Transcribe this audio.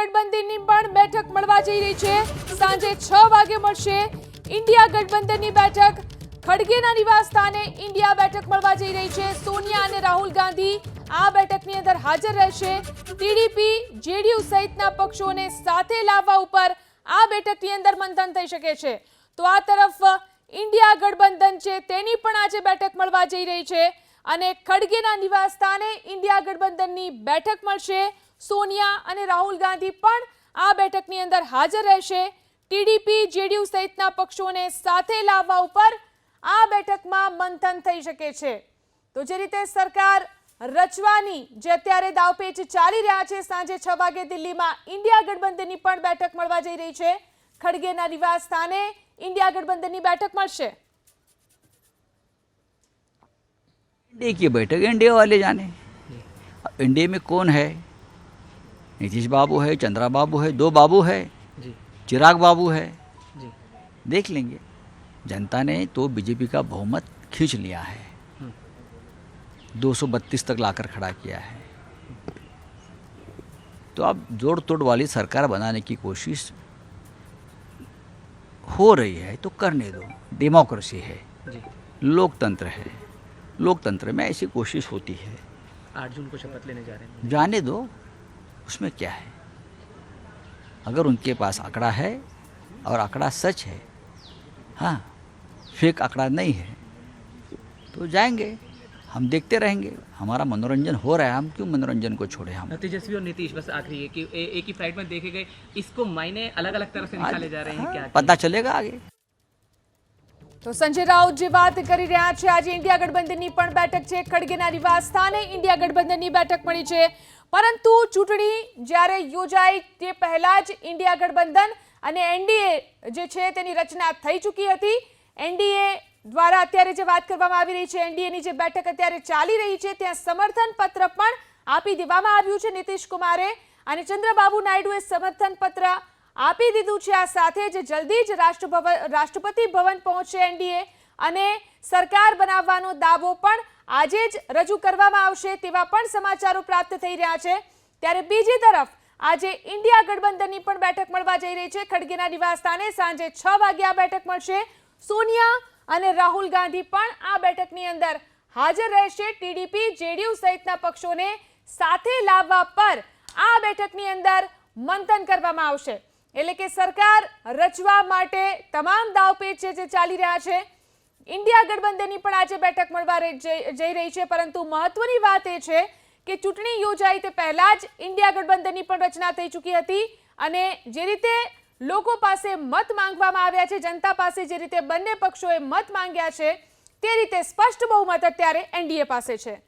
ગઠબંધનની પણ બેઠક મળવા જઈ રહી છે। સાંજે 6 વાગે મળશે ઇન્ડિયા ગઠબંધનની બેઠક। ખડગેના નિવાસ સ્થાને ઇન્ડિયા બેઠક મળવા જઈ રહી છે। સોનિયા અને રાહુલ ગાંધી આ બેઠકની અંદર હાજર રહેશે। ટીડીપી જેડીયુ સહિતના પક્ષોને સાથે લાવવા ઉપર આ બેઠકની અંદર મંથન થઈ શકે છે। તો આ તરફ ઇન્ડિયા ગઠબંધન છે તેની પણ આજે બેઠક મળવા જઈ રહી છે અને ખડગેના નિવાસ સ્થાને ઇન્ડિયા ગઠબંધનની બેઠક મળશે। સોનિયા અને રાહુલ ગાંધી પણ આ બેઠકની અંદર હાજર રહેશે। ટીડીપી જેડીયુ સહિતના પક્ષોને સાથે લાવવા ઉપર આ બેઠકમાં મંથન થઈ શકે છે। તો જે રીતે સરકાર રચવાની જે અત્યારે દાવપેચ ચાલી રહ્યા છે, સાંજે 6 વાગે દિલ્હીમાં ઇન્ડિયા ગઠબંધનની પણ બેઠક મળવા જઈ રહી છે। ખડગેના નિવાસ સ્થાને इंडिया गठबंधन की बैठक મળશે। इंडिया की बैठक इंडिया वाले जाने। इंडिया में कौन है? नीतीश बाबू है, चंद्रा बाबू है, 2 बाबू है, चिराग बाबू है, देख लेंगे। जनता ने तो बीजेपी का बहुमत खींच लिया है, 232 तक लाकर खड़ा किया है। तो अब जोड़ तोड़ वाली सरकार बनाने की कोशिश हो रही है तो करने दो। डेमोक्रेसी है, लोकतंत्र है, लोकतंत्र में ऐसी कोशिश होती है। 8 जून को शपथ लेने जा रहे हैं, जाने दो, उसमें क्या है। अगर उनके पास आंकड़ा है और आंकड़ा सच है, हाँ फेक आंकड़ा नहीं है, तो जाएंगे। हम देखते रहेंगे, हमारा मनोरंजन हो रहा है, हम क्यों मनोरंजन को छोड़े। हम तेजस्वी और नीतीश बस आखिरी है कि एक ही फ्लाइट में देखे गए, इसको मायने अलग अलग तरह से निकाले जा रहे हैं। हाँ, क्या पता चलेगा आगे। तो संजय राउत जी बात કરી રહ્યા છે। આજે ઇન્ડિયા ગઠબંધનની પણ બેઠક છે। ખડગેના નિવાસ સ્થાને ઇન્ડિયા ગઠબંધનની બેઠક મળી છે, પરંતુ ચૂંટણી જ્યારે યોજાઈ તે પહેલા જ ઇન્ડિયા ગઠબંધન અને એનડીએ જે છે તેની રચના થઈ ચૂકી હતી। એનડીએ દ્વારા અત્યારે જે વાત કરવામાં આવી રહી છે, એનડીએની જે બેઠક અત્યારે ચાલી રહી છે, ત્યાં સમર્થન પત્ર પણ આપી દેવામાં આવ્યું છે નીતિશ કુમારે અને ચંદ્રબાબુ નાયડુએ સમર્થન પત્ર આપી દીધું છે। આ સાથે જ જલ્દી જ રાષ્ટ્રપતિ ભવન પહોંચશે એનડીએ અને સરકાર બનાવવાનો દાવો પણ આજે જ રજૂ કરવામાં આવશે તેવા પણ સમાચારો પ્રાપ્ત થઈ રહ્યા છે। ત્યારે બીજી તરફ આજે ઇન્ડિયા ગઠબંધનની પણ બેઠક મળવા જઈ રહી છે। ખડગેના નિવાસ સ્થાને સાંજે 6 વાગે આ બેઠક મળશે। સોનિયા અને રાહુલ ગાંધી પણ આ બેઠકની અંદર હાજર રહેશે। ટીડીપી જેડીયુ સહિતના પક્ષોને સાથે લાવવા પર આ બેઠકની અંદર મંથન કરવામાં આવશે। એટલે કે સરકાર રચવા માટે તમામ દાવપેચ જે ચાલી રહ્યા છે। ઇન્ડિયા ગઠબંધનની પણ આજે બેઠક મળવા જઈ રહી છે, પરંતુ મહત્વની વાત એ છે કે ચૂંટણી યોજાઈ તે પહેલા જ ઇન્ડિયા ગઠબંધનની પણ રચના થઈ ચૂકી હતી અને જે રીતે લોકો પાસે મત માંગવામાં આવ્યા છે, જનતા પાસે જે રીતે બંને પક્ષોએ મત માંગ્યા છે, તે રીતે સ્પષ્ટ બહુમત અત્યારે એનડીએ પાસે છે।